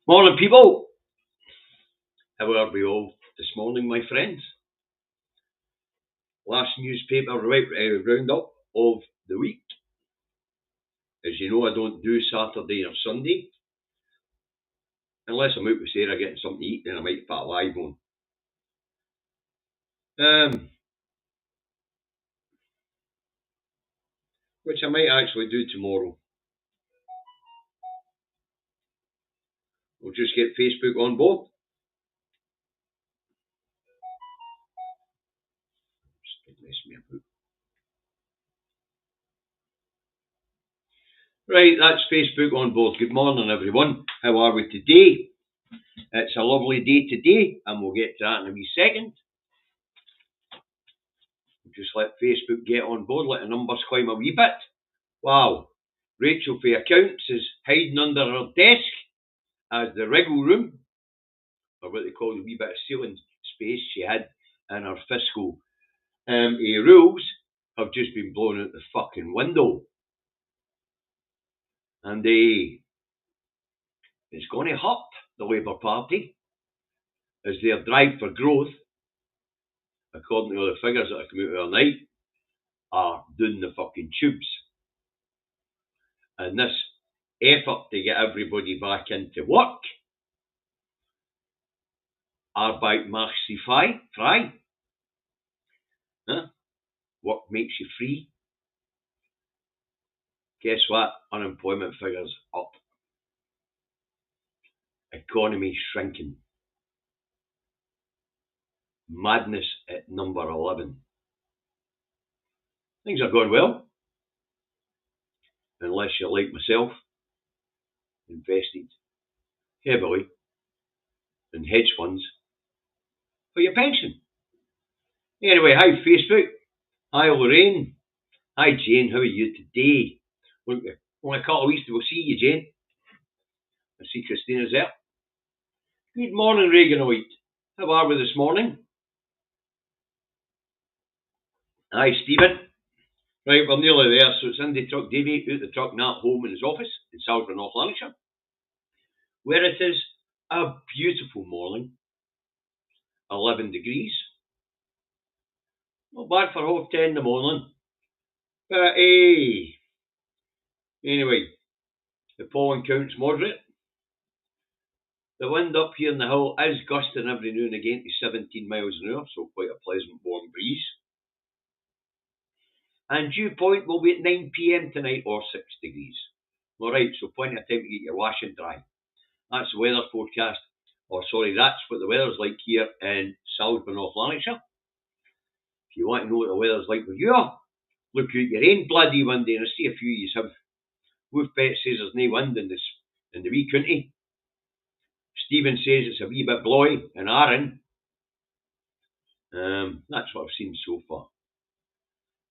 Morning, people. How are we all this morning, my friends? Last newspaper roundup of the week. As you know, I don't do Saturday or Sunday. Unless I'm out with Sarah getting something to eat, then I might put a live on. Which I might actually do tomorrow. We'll just get Facebook on board. Right, that's Facebook on board. Good morning, everyone. How are we today? It's a lovely day today, and we'll get to that in a wee second. Just let Facebook get on board, let the numbers climb a wee bit. Wow, Rachel for accounts is hiding under her desk as the wriggle room, or what they call the wee bit of ceiling space she had in her fiscal rules, have just been blown out the fucking window. And it's going to hurt the Labour Party as their drive for growth, according to the figures that have come out overnight, are doing the fucking tubes. And this effort to get everybody back into work, Arbeit macht sie frei. Work makes you free. Guess what? Unemployment figures up. Economy shrinking. Madness at number 11. Things are going well. Unless you're like myself, invested heavily in hedge funds for your pension. Anyway, hi Facebook. Hi Lorraine. Hi Jane, how are you today? Only a couple of weeks we'll see you, Jane. I see Christina's there. Good morning, Reaganoid. How are we this morning? Hi, Stephen. Right, we're nearly there. So it's Indy Truck Davy out the truck now at home in his office in Salisbury, North Lanarkshire, where it is a beautiful morning. 11 degrees. Not bad for 10:30 in the morning. But anyway, the pollen count's moderate. The wind up here in the hill is gusting every now and again to 17 miles an hour, so quite a pleasant warm breeze. And dew point will be at 9 p.m. tonight or 6 degrees. Alright, so plenty of time to get your washing dry. That's the weather forecast. That's what the weather's like here in Salisbury, North Lanarkshire. If you want to know what the weather's like with you, look out your own bloody window, and I see a few of you have. Wolfbet says there's no wind in the wee country. Stephen says it's a wee bit blowy in Arran. That's what I've seen so far.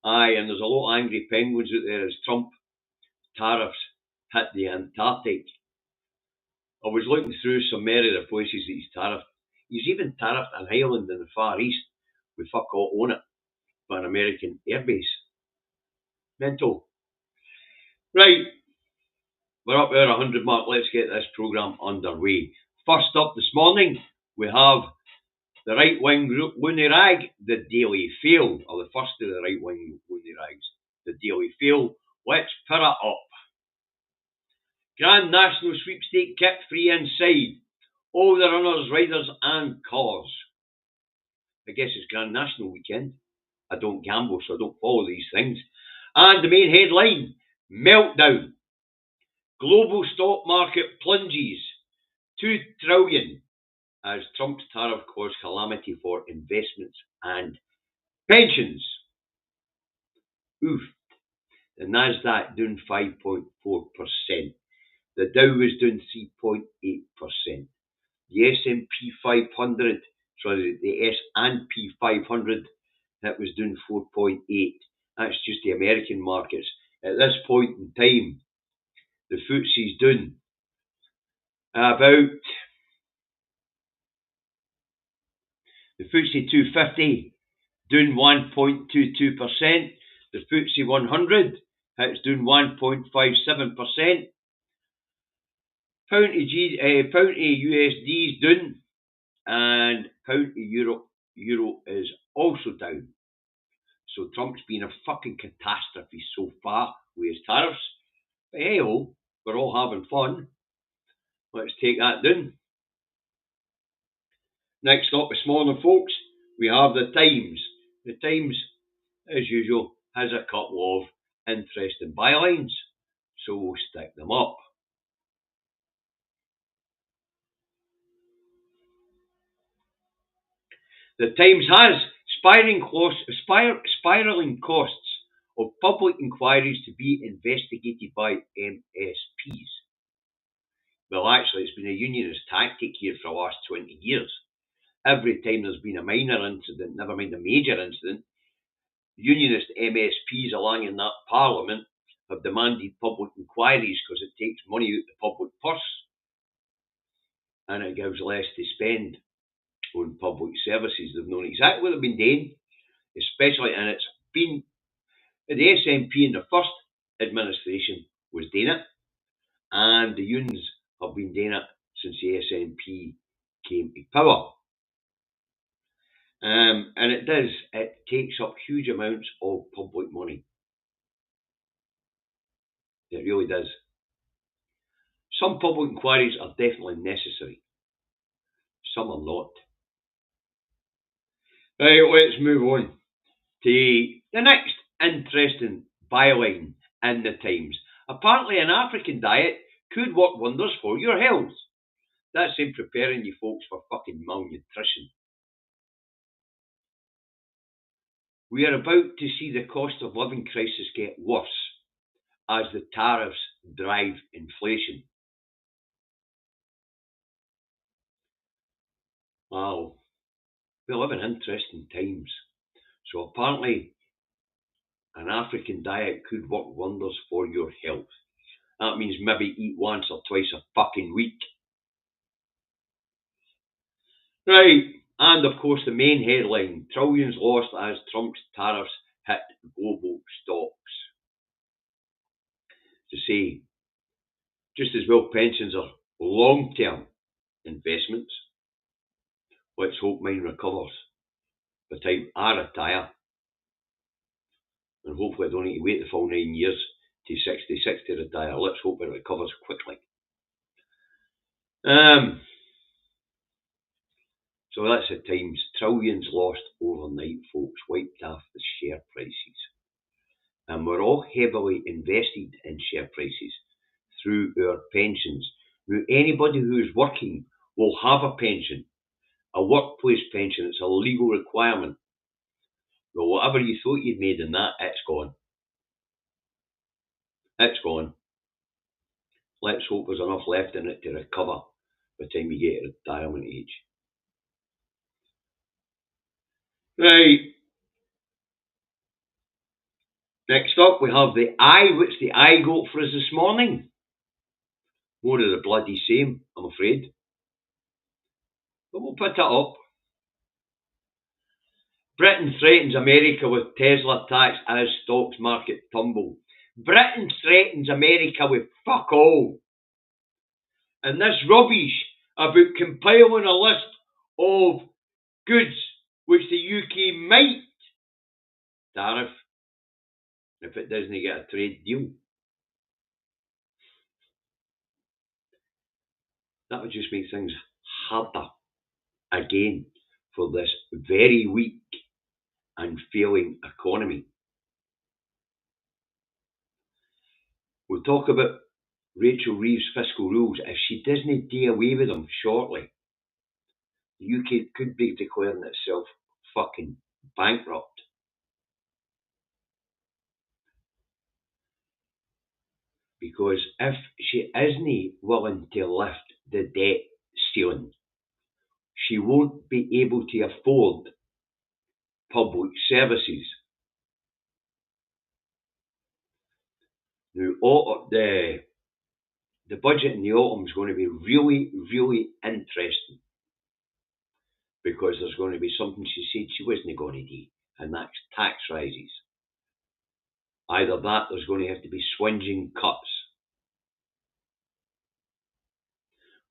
Aye, and there's a lot of angry penguins out there as Trump tariffs hit the Antarctic. I was looking through some more of the places that he's tariffed. He's even tariffed an island in the Far East with fuck all on it for an American airbase. Mental. Right, we're up there 100 mark. Let's get this programme underway. First up this morning, we have the right-wing group Loony Rag, the Daily Fail, or the first of the right-wing Loony Rags, the Daily Fail. Let's put it up. Grand National Sweepstake kit free inside. All the runners, riders and cars. I guess it's Grand National weekend. I don't gamble, so I don't follow these things. And the main headline, meltdown. Global stock market plunges. 2 trillion as Trump's tariff caused calamity for investments and pensions. Oof. The Nasdaq down 5.4%. The Dow was down 3.8%. The S&P 500, the S&P 500, that was down 4.8%. That's just the American markets. At this point in time, the FTSE's down about the FTSE 250 down 1.22%. The FTSE 100 it's down 1.57%. pound to USD is down, and pound to euro is also down. So Trump's been a fucking catastrophe so far with his tariffs. But hey ho, we're all having fun. Let's take that down. Next up this morning, folks, we have the Times. The Times, as usual, has a couple of interesting bylines, so we'll stick them up. The Times has spiralling costs of public inquiries to be investigated by MSPs. Well, actually, it's been a unionist tactic here for the last 20 years. Every time there's been a minor incident, never mind a major incident, unionist MSPs along in that parliament have demanded public inquiries because it takes money out of the public purse and it gives less to spend on public services. They've known exactly what they've been doing, especially, and it's been the SNP in the first administration was doing it, and the unions have been doing it since the SNP came to power. And it takes up huge amounts of public money. It really does. Some public inquiries are definitely necessary. Some are not. Right, let's move on to the next interesting byline in the Times. Apparently an African diet could work wonders for your health. That's in preparing you folks for fucking malnutrition. We are about to see the cost of living crisis get worse as the tariffs drive inflation. Wow, we live in interesting times. So apparently an African diet could work wonders for your health. That means maybe eat once or twice a fucking week. Right, and of course the main headline, trillions lost as Trump's tariffs hit global stocks. To say, just as well pensions are long-term investments. Let's hope mine recovers by the time I retire. And hopefully I don't need to wait the full 9 years to 66 to retire. Let's hope it recovers quickly. So that's the Times. Trillions lost overnight, folks, wiped off the share prices. And we're all heavily invested in share prices through our pensions. Now, anybody who is working will have a pension, a workplace pension. It's a legal requirement. Well, whatever you thought you'd made in that, it's gone. It's gone. Let's hope there's enough left in it to recover by the time you get to retirement age. Right. Next up, we have the Eye. What's the Eye got for us this morning? More of the bloody same, I'm afraid. But we'll put it up. Britain threatens America with Tesla tax as stocks market tumble. Britain threatens America with fuck all. And this rubbish about compiling a list of goods which the UK might tariff if it doesn't get a trade deal. That would just make things harder again for this very weak and failing economy. We'll talk about Rachel Reeves' fiscal rules. If she doesn't do away with them shortly, the UK could be declaring itself fucking bankrupt. Because if she isn't willing to lift the debt ceiling, she won't be able to afford public services. Now, the budget in the autumn is going to be really, really interesting because there's going to be something she said she wasn't going to do, and that's tax rises. Either that, there's going to have to be swinging cuts.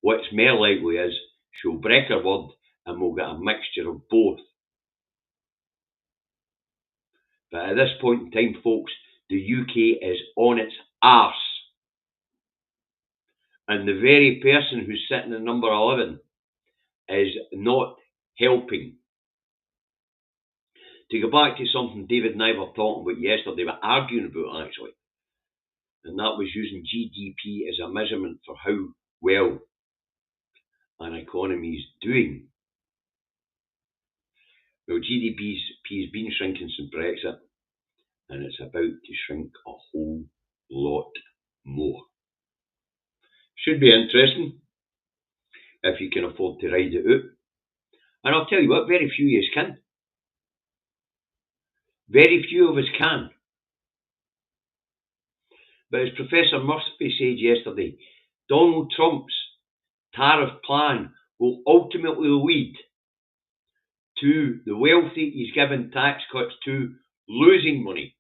What's more likely is she'll break her word and we'll get a mixture of both. But at this point in time, folks, the UK is on its arse. And the very person who's sitting in number 11 is not helping. To go back to something David and I were talking about yesterday, we were arguing about actually, and that was using GDP as a measurement for how well an economy is doing. Well, GDP's been shrinking since Brexit, and it's about to shrink a whole lot more. Should be interesting if you can afford to ride it out. And I'll tell you what, very few of us can. Very few of us can. But as Professor Murphy said yesterday, Donald Trump's tariff plan will ultimately lead to the wealthy he's given tax cuts to losing money.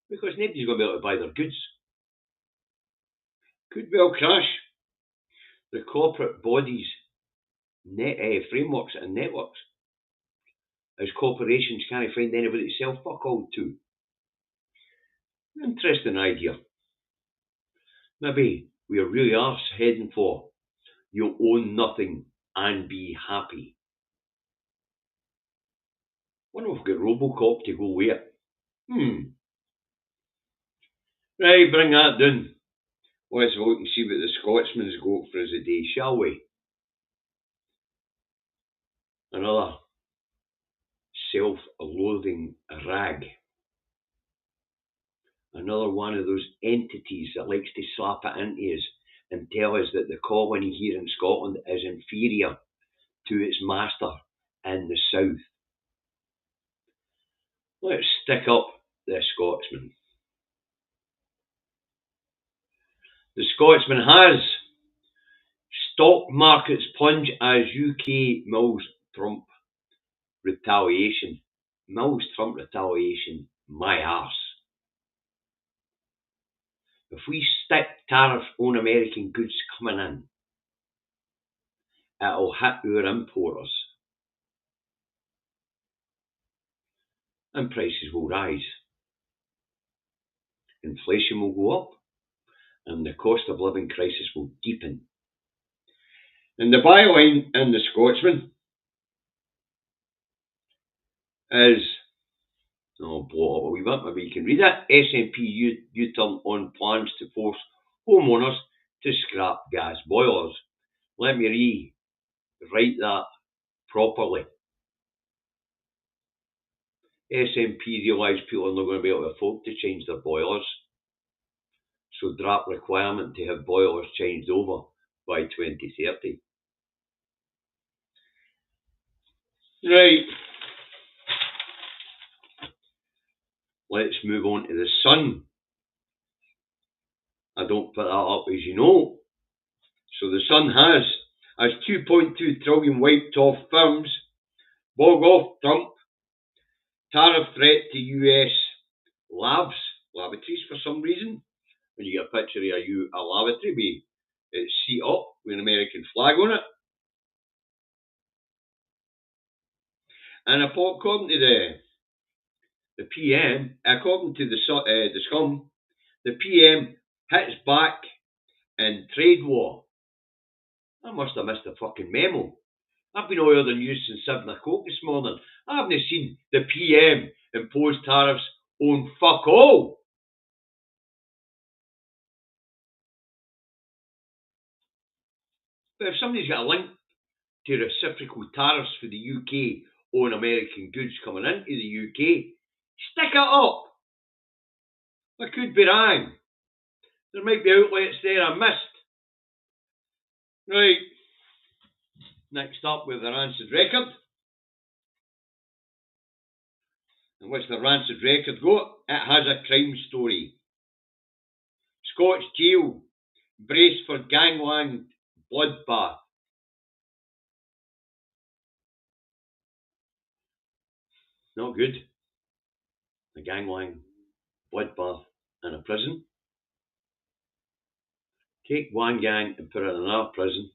Because nobody's going to be able to buy their goods. Could well crash the corporate bodies' frameworks and networks, as corporations can't find anybody to sell fuck all to. Interesting idea. Maybe we really are heading for you'll own nothing and be happy. Wonder if we've got Robocop to go with it. Right, bring that down. Let's look and see what the Scotsman's got for us today, shall we? Another self-loathing rag. Another one of those entities that likes to slap it into us and tell us that the colony here in Scotland is inferior to its master in the south. Let's stick up the Scotsman. The Scotsman has stock markets plunge as UK mills Trump retaliation. Mills Trump retaliation, my arse. If we stick tariffs on American goods coming in, it'll hit our importers. And prices will rise. Inflation will go up. And the cost of living crisis will deepen. And the byline in the Scotsman is, blow up a wee bit, maybe you can read it. SNP U-turn on plans to force homeowners to scrap gas boilers. Let me rewrite that properly. SNP realise people are not going to be able to afford to change their boilers, so drop requirement to have boilers changed over by 2030. Right. Let's move on to the Sun. I don't put that up, as you know. So the Sun has 2.2 trillion wiped off firms, bog off Trump, tariff threat to US lavatories for some reason. When you get a picture of a lavatory with its seat up with an American flag on it. And according to the PM, according to the Scum, the PM hits back in trade war. I must have missed a fucking memo. I've been on the news since 7 o'clock this morning. I haven't seen the PM impose tariffs on fuck all. But if somebody's got a link to reciprocal tariffs for the UK on American goods coming into the UK, stick it up. I could be wrong. There might be outlets there I missed. Right. Next up with the Rancid Record. And what's the Rancid Record got? It has a crime story. Scots jail brace for gangland bloodbath. Not good. A gangland bloodbath in a prison. Take one gang and put it in another prison.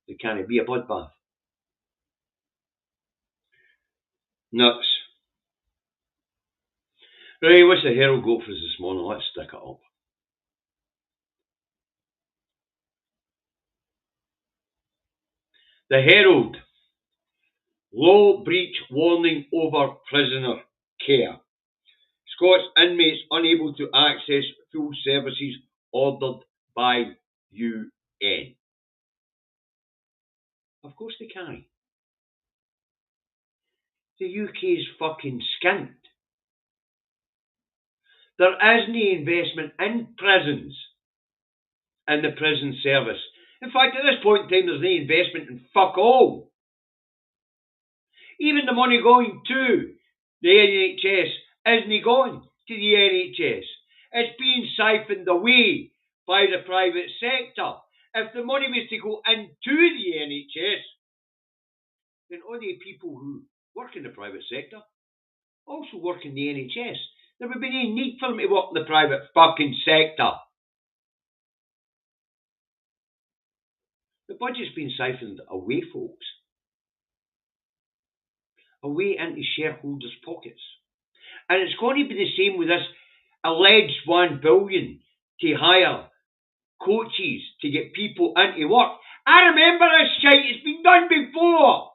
There can't be a bloodbath. Nuts. Right, what's the Herald got for us this morning? Let's stick it up. The Herald. Law breach warning over prisoner care. Scots inmates unable to access full services ordered by UN. Of course they can't. The UK's fucking skint. There isn't investment in prisons, in the prison service. In fact, at this point in time, there's no investment in fuck all. Even the money going to the NHS isn't going to the NHS. It's being siphoned away by the private sector. If the money was to go into the NHS, then all the people who work in the private sector also work in the NHS. There would be no need for them to work in the private fucking sector. The budget's been siphoned away, folks. Away into shareholders' pockets. And it's going to be the same with this alleged $1 billion to hire coaches to get people into work. I remember this shite, it's been done before.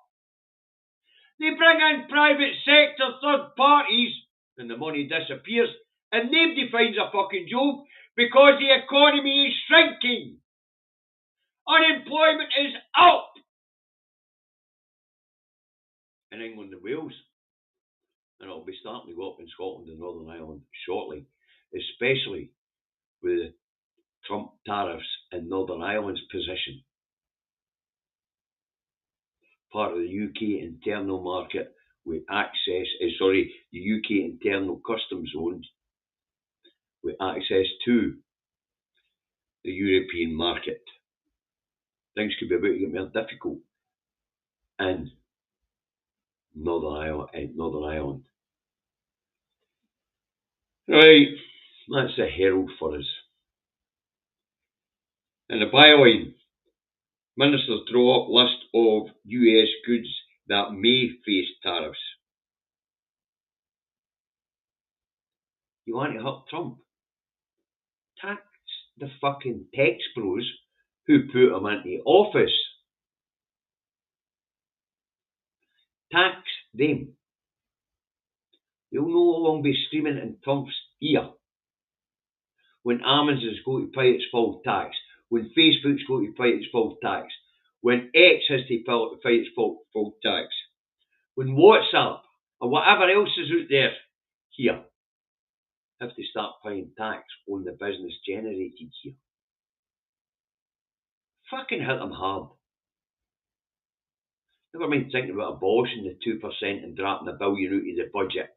They bring in private sector third parties and the money disappears and nobody finds a fucking job because the economy is shrinking. Unemployment is up in England and Wales. And it'll be starting to go up in Scotland and Northern Ireland shortly, especially with the Trump tariffs in Northern Ireland's position. Part of the UK internal market with access, the UK internal customs zones with access to the European market. Things could be about to get more difficult in Northern Ireland. Right, that's the Herald for us. In the byline, ministers draw up list of US goods that may face tariffs. You want to hurt Trump? Tax the fucking tax bros who put him into office. Tax them. They'll no longer be screaming in Trump's ear when Amazon's going to pay its full tax, when Facebook's going to pay its full tax, when X has to pay its full tax, when WhatsApp or whatever else is out there here have to start paying tax on the business generated here. Fucking hit them hard. Never mind thinking about abolishing the 2% and dropping $1 billion out of the budget.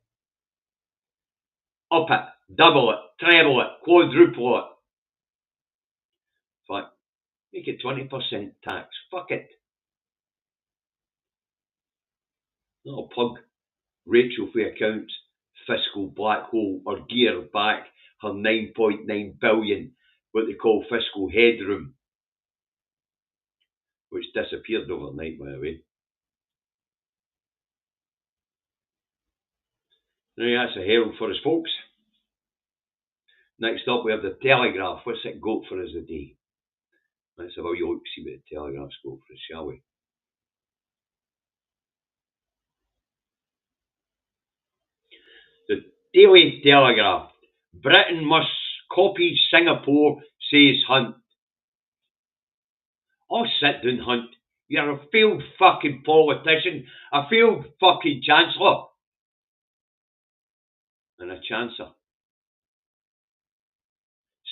Up it, double it, treble it, quadruple it. Fuck, make it 20% tax. Fuck it. That'll plug Rachel for accounts, fiscal black hole, or gear back her $9.9 billion, what they call fiscal headroom, which disappeared overnight, by the way. Now that's a Herald for us, folks. Next up, we have the Telegraph. What's it got for us today? Let's have a look, see what the Telegraph's got for us, shall we? The Daily Telegraph. Britain must copy Singapore, says Hunt. Oh, sit down, Hunt. You're a failed fucking politician, a failed fucking chancellor, and a chancer.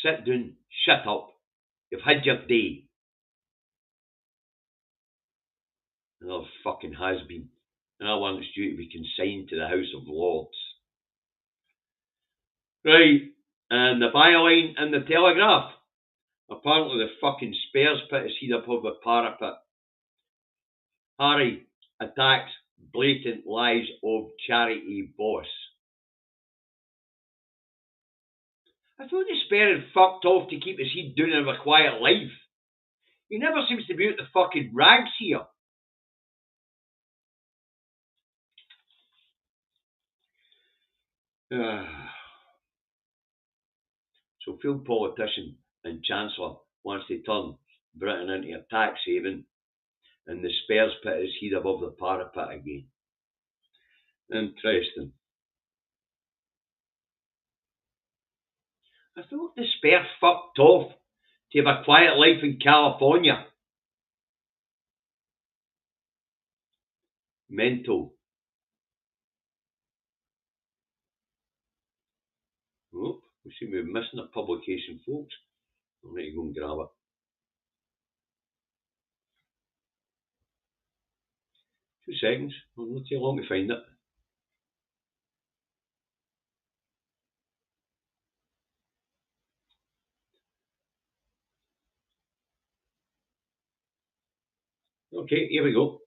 Sit down, shut up. You've had your day. Another fucking has-been. Another one that's due to be consigned to the House of Lords. Right, and the byline in the Telegraph. Apparently the fucking spares pit is here above the parapet. Harry attacks blatant lies of charity boss. I thought the spare had fucked off to keep his head down and have a quiet life. He never seems to be out the fucking rags here. So field politician and chancellor wants to turn Britain into a tax haven, and the spares put his head above the parapet again. Interesting. I thought the spare fucked off to have a quiet life in California. Mental. Oh, we seem to be missing a publication, folks. I'll need to go and grab it. 2 seconds. It'll not take long to find it. Okay, here we go.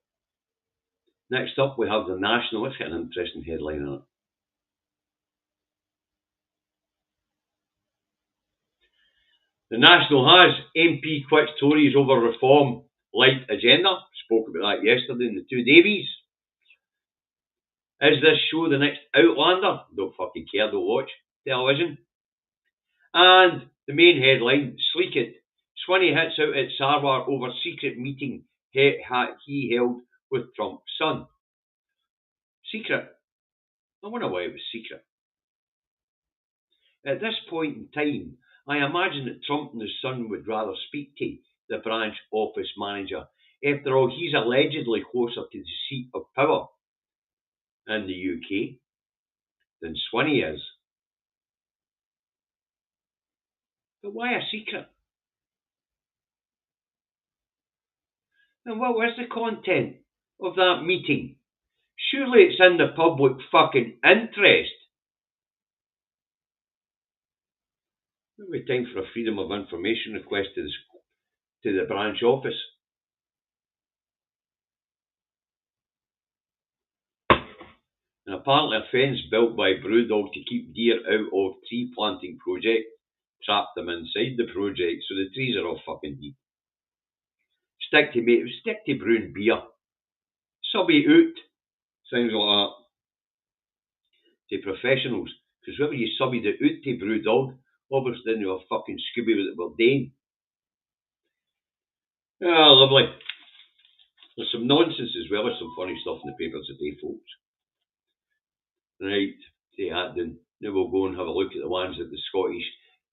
Next up, we have the National. Let's get an interesting headline on it. The National has MP quits Tories over reform light agenda. Spoke about that yesterday in the Two Davies. Is this show the next Outlander? Don't fucking care, don't watch television. And the main headline, Sleek It. Swinney hits out at Sarwar over secret meeting he held with Trump's son. Secret? I wonder why it was secret. At this point in time, I imagine that Trump and his son would rather speak to the branch office manager. After all, he's allegedly closer to the seat of power in the UK than Swinney is. But why a secret? And what was the content of that meeting? Surely it's in the public fucking interest. Maybe time for a freedom of information request to the branch office. And apparently a fence built by Brewdog to keep deer out of tree planting project trapped them inside the project, so the trees are all fucking dead. Stick to brewing beer. Subby out. Sounds like that. To professionals. Because whoever you subbied it out to Brewdog, obviously they were fucking Scooby with it were doing. Ah, lovely. There's some nonsense as well as some funny stuff in the papers today, folks. Right, take that down. Now we'll go and have a look at the ones that the Scottish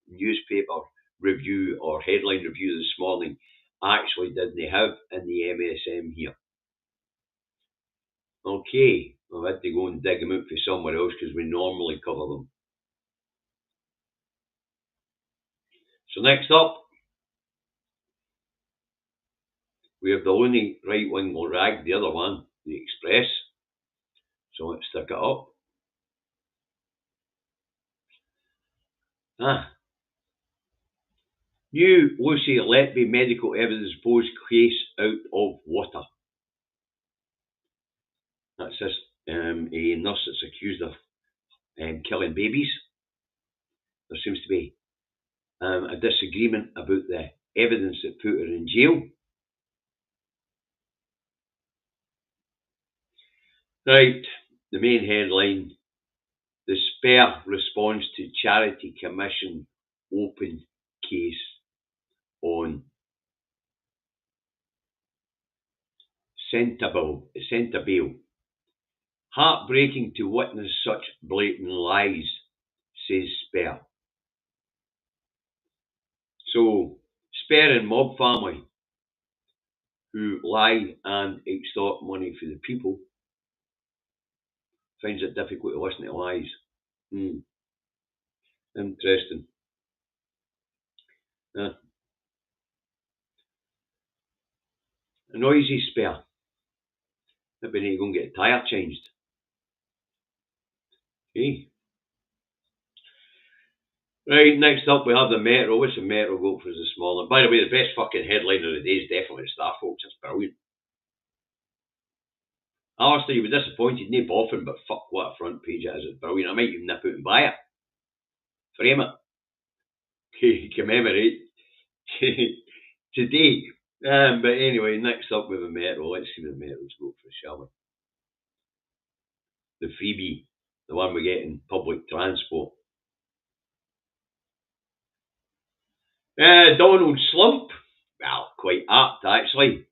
newspaper review or headline review this morning actually didn't have in the MSM here. Okay, I've had to go and dig them out for somewhere else because we normally cover them. So next up, we have the only right-wing rag, the other one, the Express. So let's stick it up. New Lucy Letby medical evidence blows case out of water. That's this, a nurse that's accused of killing babies. There seems to be a disagreement about the evidence that put her in jail. Right, the main headline, the Spare responds to Charity Commission open case on Centerville. Heartbreaking to witness such blatant lies, says Spare. So, Spare and mob family who lie and extort money for the people finds it difficult to listen to lies. Interesting. A noisy Spare. Maybe need to go and get a tyre changed. Okay. Right, next up we have the Metro. What's the Metro go for us this morning? By the way, the best fucking headline of the day is definitely the Star, folks. It's brilliant. Alistair, you'll be disappointed. No boffin, but fuck, what a front page it is. It's brilliant. I might even nip out and buy it. Frame it. commemorate today. But anyway, next up with the Metro. Let's see what the Metro's go for, shall we? The freebie, the one we get in public transport. Donald Slump. Well, quite apt actually.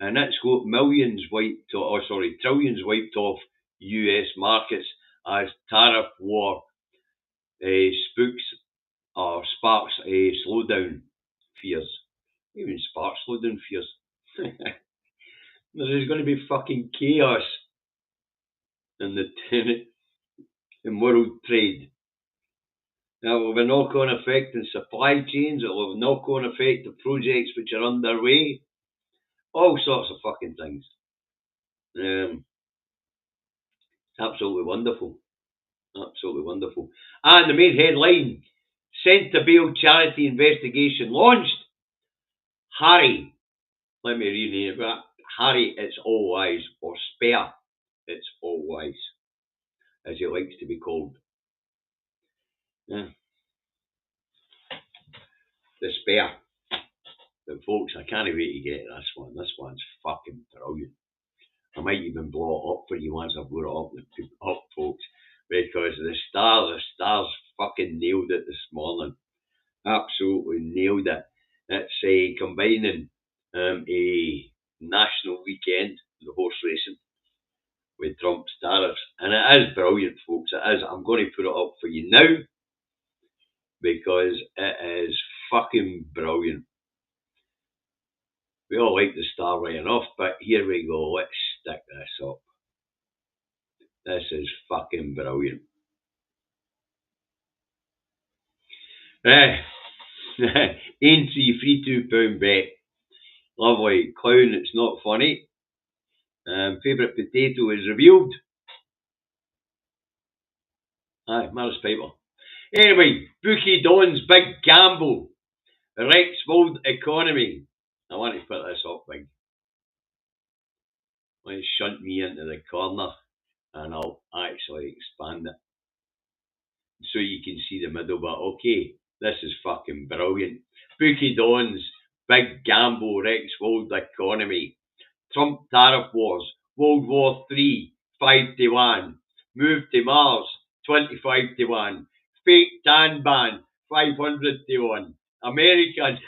And it's got trillions wiped off US markets as tariff war sparks slowdown fears. Even sparks slowdown fears. There's going to be fucking chaos in in world trade. Now, it will have a knock-on effect in supply chains. It will have a knock-on effect of projects which are underway. All sorts of fucking things. It's absolutely wonderful. Absolutely wonderful. And the main headline, sent to bail charity investigation launched. Harry, let me rename it. Harry, it's all wise, or Spare, it's all wise, as he likes to be called. Yeah. The Spare. But folks, I can't wait to get this one. This one's fucking brilliant. I might even blow it up for you once I've brought it up, folks, because the stars fucking nailed it this morning. Absolutely nailed it. It's combining a national weekend, the horse racing, with Trump's tariffs. And it is brilliant, folks. It is. I'm going to put it up for you now because it is fucking brilliant. We all like the star right enough, but here we go. Let's stick this up. This is fucking brilliant. Aintree free £2 bet. Lovely. Clown, it's not funny. Favourite potato is revealed. Aye, Maris Piper. Anyway, Bookie Don's big gamble. Rex world economy. I want to put this up big. Let's shunt me into the corner and I'll actually expand it so you can see the middle. But okay, this is fucking brilliant. Bookie Don's big gamble. Rex world economy. Trump tariff wars. World War III 5-1. Move to Mars 25-1. Fake tan ban 500-1. America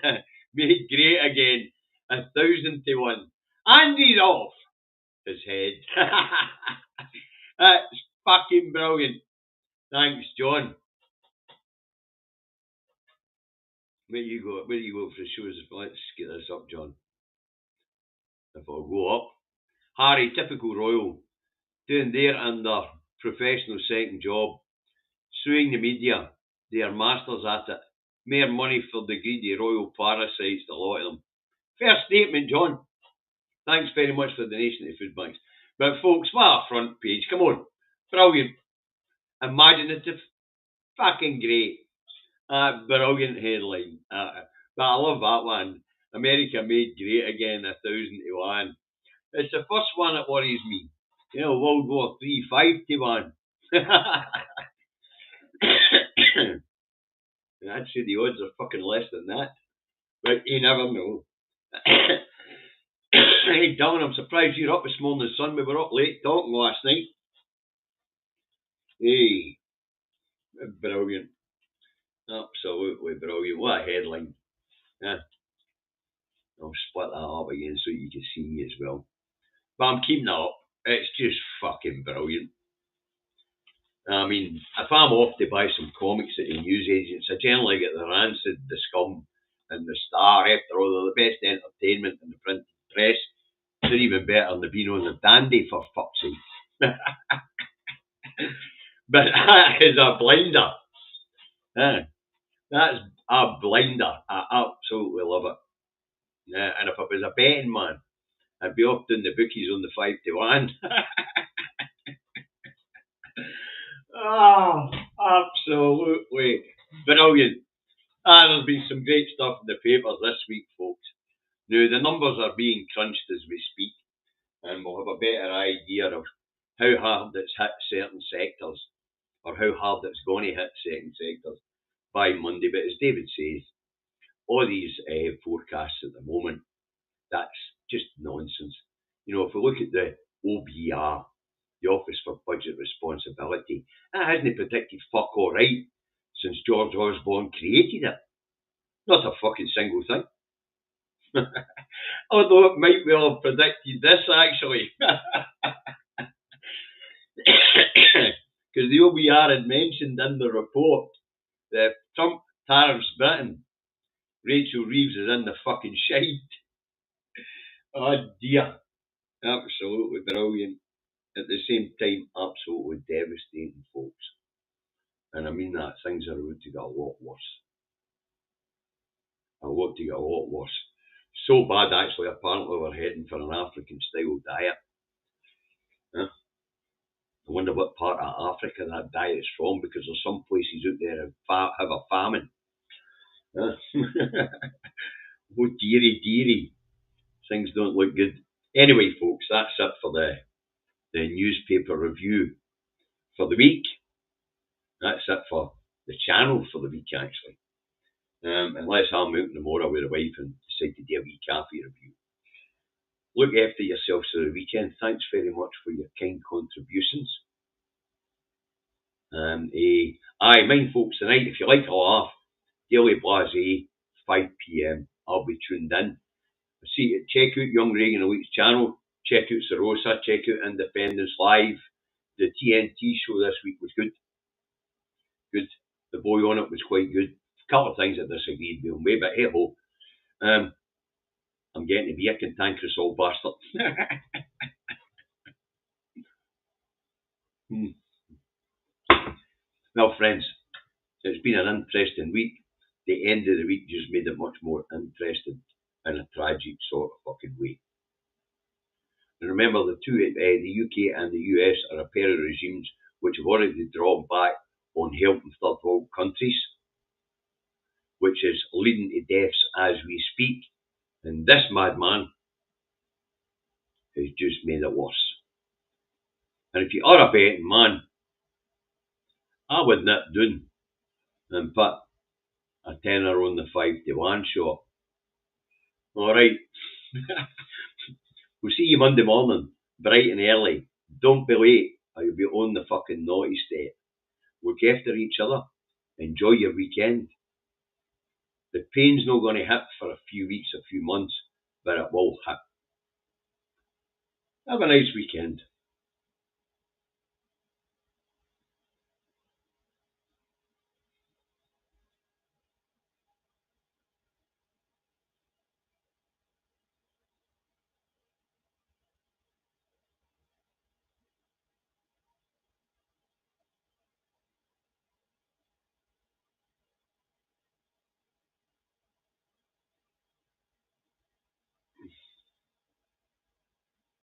made great again 1,000-1. And he's off his head. That's fucking brilliant. Thanks, John. Where you go for the shows? Let's get this up, John. If I'll go up. Harry, typical royal, doing their and their professional second job, suing the media. They are masters at it. More money for the greedy royal parasites, a lot of them. Fair statement, John. Thanks very much for the donation to food banks. But folks, what a front page. Come on. Brilliant. Imaginative. Fucking great. Brilliant headline. But I love that one. America made great again 1,000-1. It's the first one that worries me. You know, World War III 5-1. I'd say the odds are fucking less than that. But you never know. Hey, Dylan, I'm surprised you're up this morning, son. We were up late talking last night. Hey, brilliant. Absolutely brilliant. What a headline. Yeah. I'll split that up again so you can see me as well. But I'm keeping that up. It's just fucking brilliant. I mean, if I'm off to buy some comics at the news agents, I generally get the Rancid, the Scum, and the Star. After all, they're the best entertainment in the print press. They're even better than the Beano and the Dandy, for fuck's sake. But that is a blinder. That's a blinder. I absolutely love it. Yeah, and if I was a betting man, I'd be up doing the bookies on the 5-1. Oh, absolutely brilliant. There's been some great stuff in the papers this week, folks. Now, the numbers are being crunched as we speak, and we'll have a better idea of how hard it's hit certain sectors, or how hard it's going to hit certain sectors. by Monday. But as David says, all these forecasts at the moment, that's just nonsense. You know, if we look at the OBR, the Office for Budget Responsibility, that hasn't predicted fuck all right since George Osborne created it. Not a fucking single thing. Although it might well have predicted this, actually. Because the OBR had mentioned in the report that Trump tariffs Britain, Rachel Reeves is in the fucking shite. Oh dear. Absolutely brilliant. At the same time, absolutely devastating, folks. And I mean that things are about to get a lot worse. So bad, actually, apparently we're heading for an African-style diet. Huh? I wonder what part of Africa that diet is from, because there's some places out there that have a famine. Huh? Oh, dearie. Things don't look good. Anyway, folks, that's it for the newspaper review for the week. That's it for the channel for the week, actually. Unless I'm out tomorrow with the wife and decide to do a wee cafe review. Look after yourselves for the weekend. Thanks very much for your kind contributions. Mind folks, tonight, if you like to laugh, Daily Blase, 5 p.m. I'll be tuned in. Check out Young Reagan Elite's channel. Check out Sarosa. Check out Independence Live. The TNT show this week was good. The boy on it was quite good. A couple of things I disagreed with him with, but hey ho. I'm getting to be a cantankerous old bastard. Well, friends, it's been an interesting week. The end of the week just made it much more interesting in a tragic sort of fucking way. And remember, the UK and the US are a pair of regimes which have already drawn back on helping third world countries, which is leading to deaths as we speak. And this madman has just made it worse. And if you are a betting man, I would nip down and put a tenner on the 5-1 shot. Alright. We'll see you Monday morning, bright and early. Don't be late, or you'll be on the fucking naughty state. Look after each other. Enjoy your weekend. The pain's not going to hit for a few weeks, a few months, but it will hit. Have a nice weekend.